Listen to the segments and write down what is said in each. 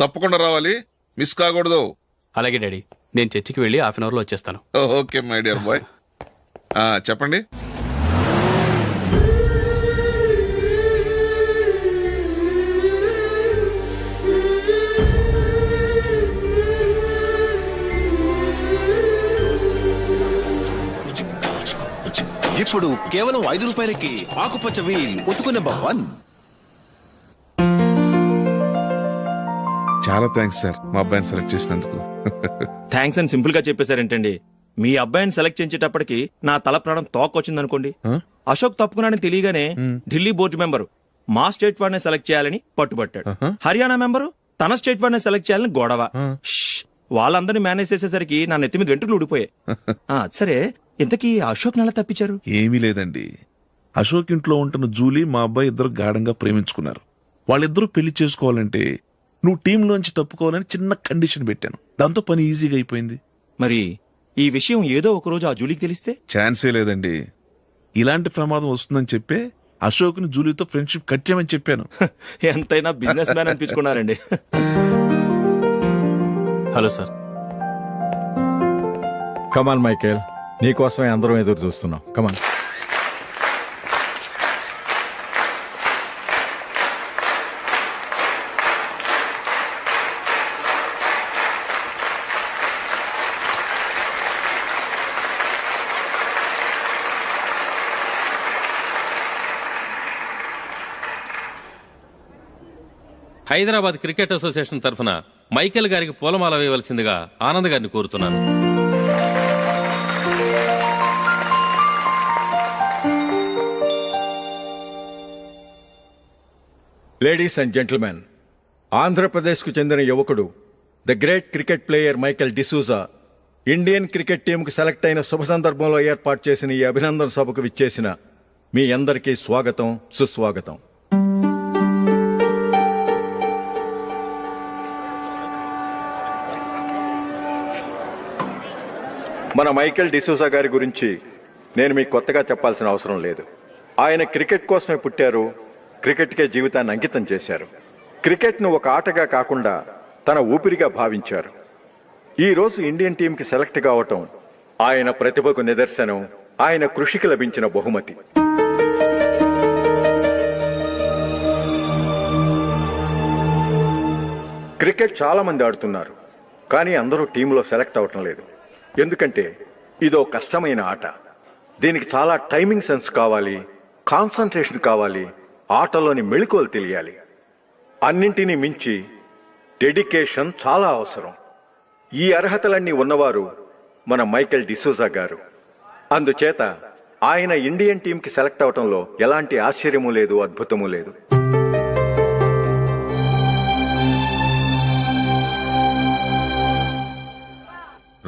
తప్పకుండా రావాలి, మిస్ కాకూడదు. అలాగే డాడీ, నేను చర్చికి వెళ్ళి హాఫ్ అన్ అవర్లో వచ్చేస్తాను. Okay my dear bye. చెప్పండి. ఇప్పుడు కేవలం 5 రూపాయలకి ఆకుపచ్చ వీల్ ఉతుకు నెంబర్ 1. చాలా థ్యాంక్స్ సార్, మా అబ్బాయిని సెలెక్ట్ చేసినందుకు. థ్యాంక్స్ అని సింపుల్ గా చెప్పేశారేంటండి? మీ అబ్బాయిని సెలెక్ట్ చేసేటప్పటికి నా తల ప్రాణం తోకొచ్చిందనుకోండి. అశోక్ తప్పుకున్నాడని తెలియగానే ఢిల్లీ బోర్డు మెంబరు మా స్టేట్ వాడిని సెలెక్ట్ చేయాలని పట్టుబట్టాడు. హర్యానా మెంబరు తన స్టేట్ వాడిని సెలెక్ట్ చేయాలని గొడవ. వాళ్ళందరినీ మేనేజ్ చేసేసరికి నా నెత్తి మీద వెంట్రుకలు ఊడిపోయాయి. సరే, ఇంతకీ అశోక్ నెల తప్పించారు? ఏమీ లేదండి, అశోక్ ఇంట్లో ఉంటున్న జూలీ మా అబ్బాయి ఇద్దరు గాఢంగా ప్రేమించుకున్నారు. వాళ్ళిద్దరూ పెళ్లి చేసుకోవాలంటే నువ్వు టీంలోంచి తప్పుకోవాలని చిన్న కండిషన్ పెట్టాను. దాంతో పని ఈజీగా అయిపోయింది. మరి ఈ విషయం ఏదో ఒక రోజు ఆ జూలీకి తెలిస్తే? ఛాన్సే లేదండి. ఇలాంటి ప్రమాదం వస్తుందని చెప్పే అశోక్ని జూలీతో ఫ్రెండ్షిప్ కట్ చేయమని చెప్పాను. ఎంతైనా బిజినెస్ మ్యాన్ అనిపించుకున్నారండి. Hello sir. కమాన్ మైకేల్, నీకోసమే అందరం ఎదురు చూస్తున్నాం. కమాన్. హైదరాబాద్ క్రికెట్ అసోసియేషన్ తరఫున మైకేల్ గారికి పూలమాల వేయవలసిందిగా ఆనంద్ గారిని కోరుతున్నాను. లేడీస్ అండ్ జెంటిల్మెన్, ఆంధ్రప్రదేశ్కు చెందిన యువకుడు the great cricket player Michael D'Souza Indian cricket టీంకు సెలెక్ట్ అయిన శుభ సందర్భంలో ఏర్పాటు చేసిన ఈ అభినందన సభకు విచ్చేసిన మీ అందరికీ స్వాగతం, సుస్వాగతం. మన మైకేల్ డిసూజా గారి గురించి నేను మీకు కొత్తగా చెప్పాల్సిన అవసరం లేదు. ఆయన క్రికెట్ కోసమే పుట్టారు, క్రికెట్కే జీవితాన్ని అంకితం చేశారు. క్రికెట్ను ఒక ఆటగా కాకుండా తన ఊపిరిగా భావించారు. ఈరోజు ఇండియన్ టీంకి సెలెక్ట్ కావటం ఆయన ప్రతిభకు నిదర్శనం, ఆయన కృషికి లభించిన బహుమతి. క్రికెట్ చాలా మంది ఆడుతున్నారు, కానీ అందరూ టీంలో సెలెక్ట్ అవటం లేదు. ఎందుకంటే ఇదో కష్టమైన ఆట. దీనికి చాలా టైమింగ్ సెన్స్ కావాలి, కాన్సంట్రేషన్ కావాలి, ఆటలోని మెళకువలు తెలియాలి. అన్నింటినీ మించి డెడికేషన్ చాలా అవసరం. ఈ అర్హతలన్నీ ఉన్నవారు మన మైకేల్ డిసూజా గారు. అందుచేత ఆయన ఇండియన్ టీంకి సెలెక్ట్ అవటంలో ఎలాంటి ఆశ్చర్యమూ లేదు, అద్భుతమూ లేదు.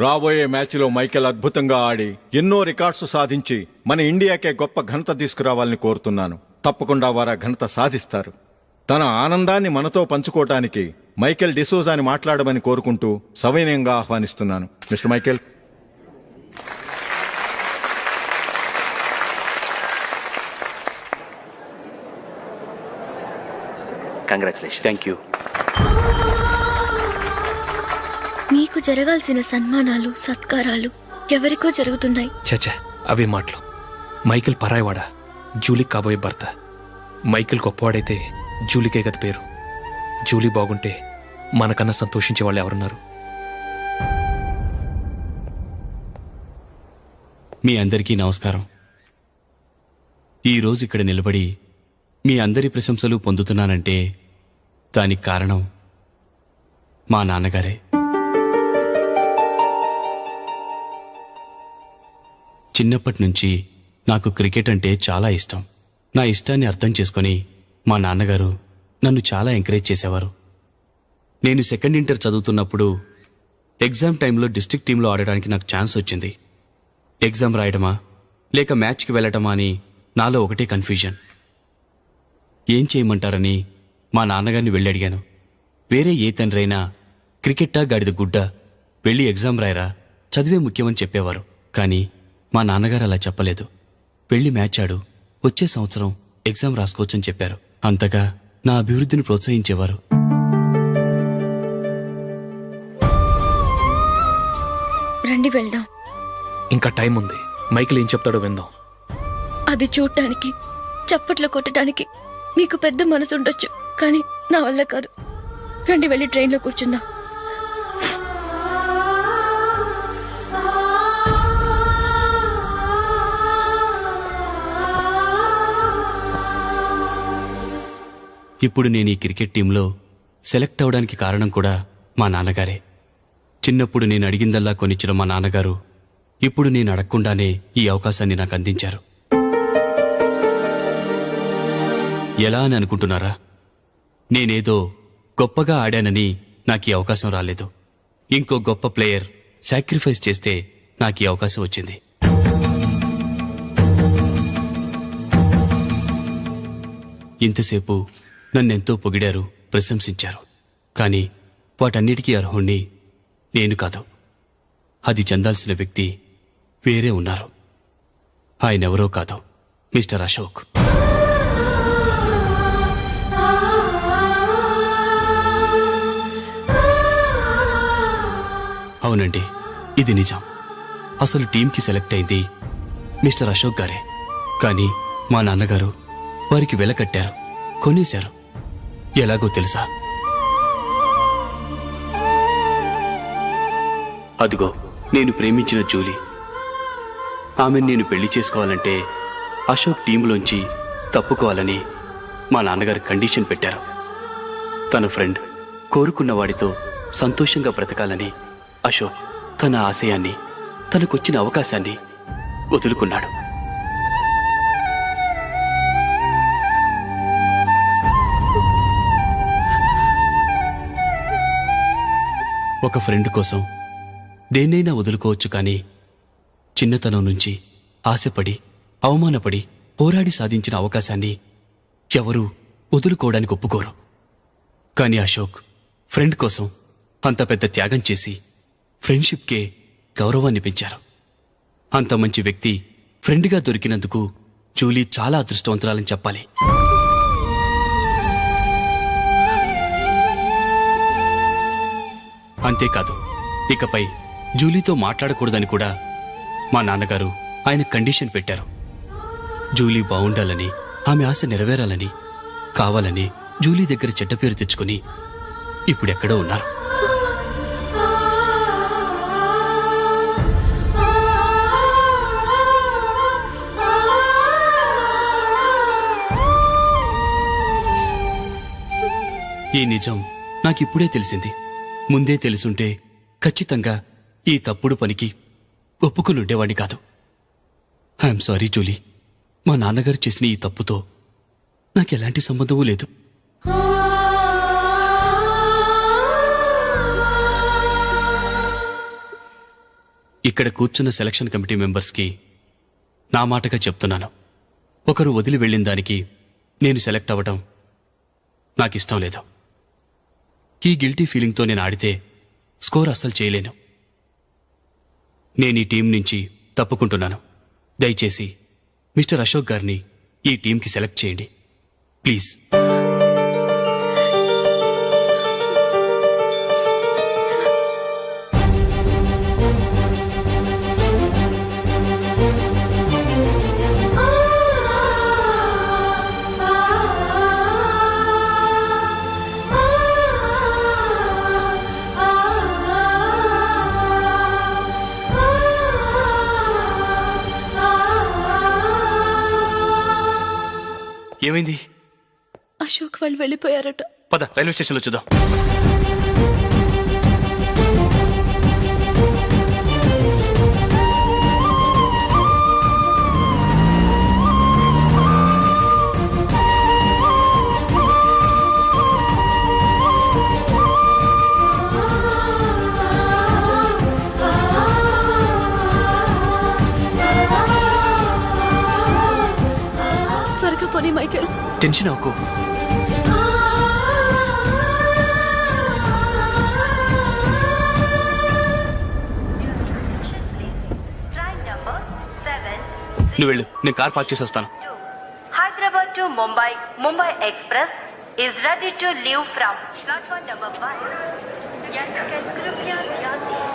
రాబోయే మ్యాచ్లో మైకేల్ అద్భుతంగా ఆడి ఎన్నో రికార్డ్స్ సాధించి మన ఇండియాకే గొప్ప ఘనత తీసుకురావాలని కోరుతున్నాను. తప్పకుండా వారు ఆ ఘనత సాధిస్తారు. తన ఆనందాన్ని మనతో పంచుకోవటానికి మైకేల్ డిసూజాని మాట్లాడమని కోరుకుంటూ సవినయంగా ఆహ్వానిస్తున్నాను. Mister Michael. Congratulation. Thank you. మీకు జరగాల్సిన సన్మానాలు, సత్కారాలు ఎవరికో జరుగుతున్నాయి. చచ్చా, అవే మాటలు. మైకేల్ పరాయివాడా, జూలీ కాబోయే భర్త. మైకేల్ గొప్పవాడైతే జూలీకే గత పేరు. జూలీ బాగుంటే మనకన్నా సంతోషించే వాళ్ళు ఎవరున్నారు? మీ అందరికీ నమస్కారం. ఈరోజు ఇక్కడ నిలబడి మీ అందరి ప్రశంసలు పొందుతున్నానంటే దానికి కారణం మా నాన్నగారే. చిన్నప్పటి నుంచి నాకు క్రికెట్ అంటే చాలా ఇష్టం. నా ఇష్టాన్ని అర్థం చేసుకొని మా నాన్నగారు నన్ను చాలా ఎంకరేజ్ చేసేవారు. నేను సెకండ్ ఇంటర్ చదువుతున్నప్పుడు ఎగ్జామ్ టైంలో డిస్ట్రిక్ట్ టీంలో ఆడడానికి నాకు ఛాన్స్ వచ్చింది. ఎగ్జామ్ రాయడమా లేక మ్యాచ్కి వెళ్ళటమా అని నాలో ఒకటే కన్ఫ్యూజన్. ఏం చేయమంటారని మా నాన్నగారిని వెళ్ళి అడిగాను. వేరే ఏ తండ్రైనా క్రికెట్టా గాడిద గుడ్డ, వెళ్ళి ఎగ్జామ్ రాయరా, చదివే ముఖ్యమని చెప్పేవారు. కానీ మా నాన్నగారు అలా చెప్పలేదు. వెళ్ళి మ్యాచ్ ఆడు, వచ్చే సంవత్సరం ఎగ్జామ్ రాసుకోవచ్చని చెప్పారు. అంతగా నా అభివృద్ధిని ప్రోత్సహించేవారు. రండి వెళ్దాం. ఇంకా టైం ఉంది. మైకిల్ ఏం చెప్తాడో విందాం. అది చూడటానికి, చప్పట్లు కొట్టడానికి మీకు పెద్ద మనసు ఉండొచ్చు, కానీ నా వల్ల కాదు. రండి వెళ్ళి ట్రైన్లో కూర్చుందాం. ఇప్పుడు నేను ఈ క్రికెట్ టీంలో సెలెక్ట్ అవడానికి కారణం కూడా మా నాన్నగారే. చిన్నప్పుడు నేను అడిగిందల్లా కొనిచ్చిన మా నాన్నగారు ఇప్పుడు నేను అడగకుండానే ఈ అవకాశాన్ని నాకు అందించారు. ఎలా అని అనుకుంటున్నారా? నేనేదో గొప్పగా ఆడానని నాకు ఈ అవకాశం రాలేదు. ఇంకో గొప్ప ప్లేయర్ సాక్రిఫైస్ చేస్తే నాకు ఈ అవకాశం వచ్చింది. ఇంతసేపు నన్నెంతో పొగిడారు, ప్రశంసించారు. కానీ వాటన్నిటికీ అర్హుణ్ణి నేను కాదు. అది చెందాల్సిన వ్యక్తి వేరే ఉన్నారు. ఆయనెవరో కాదు, మిస్టర్ అశోక్. అవునండి, ఇది నిజం. అసలు టీంకి సెలెక్ట్ అయింది మిస్టర్ అశోక్ గారే. కానీ మా నాన్నగారు వారికి వెల కట్టారు, కొనేశారు. ఎలాగో తెలుసా? అదిగో నేను ప్రేమించిన జూలీ. ఆమెను నేను పెళ్లి చేసుకోవాలంటే అశోక్ టీంలోంచి తప్పుకోవాలని మా నాన్నగారు కండిషన్ పెట్టారు. తన ఫ్రెండ్ కోరుకున్న వాడితో సంతోషంగా బ్రతకాలని అశోక్ తన ఆశయాన్ని, తనకొచ్చిన అవకాశాన్ని వదులుకున్నాడు. ఒక ఫ్రెండ్ కోసం దేన్నైనా వదులుకోవచ్చు, కానీ చిన్నతనం నుంచి ఆశపడి, అవమానపడి, పోరాడి సాధించిన అవకాశాన్ని ఎవరూ వదులుకోవడానికి ఒప్పుకోరు. కానీ అశోక్ ఫ్రెండ్ కోసం అంత పెద్ద త్యాగం చేసి ఫ్రెండ్షిప్కే గౌరవాన్ని పెంచారు. అంత మంచి వ్యక్తి ఫ్రెండ్గా దొరికినందుకు జూలీ చాలా అదృష్టవంతురాలని చెప్పాలి. అంతేకాదు, ఇకపై జూలీతో మాట్లాడకూడదని కూడా మా నాన్నగారు ఆయన కండిషన్ పెట్టారు. జూలీ బాగుండాలని, ఆమె ఆశ నెరవేరాలని, కావాలని జూలీ దగ్గర చెడ్డ పేరు తెచ్చుకుని ఇప్పుడెక్కడో ఉన్నారు. ఈ నిజం నాకిప్పుడే తెలిసింది. ముందే తెలుసుంటే ఖచ్చితంగా ఈ తప్పుడు పనికి ఒప్పుకుని ఉండేవాడిని కాదు. I'm sorry Julie. మా నాన్నగారు చేసిన ఈ తప్పుతో నాకెలాంటి సంబంధమూ లేదు. ఇక్కడ కూర్చున్న సెలక్షన్ కమిటీ మెంబర్స్కి నా మాటగా చెప్తున్నాను. ఒకరు వదిలి వెళ్ళిన దానికి నేను సెలెక్ట్ అవ్వడం నాకిష్టం లేదు. ఈ గిల్టీ ఫీలింగ్తో నేను ఆడితే స్కోర్ అస్సలు చేయలేను. నేను ఈ టీం నుంచి తప్పుకుంటున్నాను. దయచేసి మిస్టర్ అశోక్ గారిని ఈ టీంకి సెలెక్ట్ చేయండి ప్లీజ్. ఏమైంది? అశోక్ వాళ్ళు వెళ్ళిపోయారట. పద రైల్వే స్టేషన్లో చూద్దాం. త్వరగా పోనీ మైకేల్. టెన్షన్ అవ్వకు. నువ్వు వెళ్ళు, నేను కార్ పార్క్ చేసి వస్తాను. Hyderabad to Mumbai, Mumbai Express is ready to leave from platform number 1. यात्रियों कृपया ध्यान दें.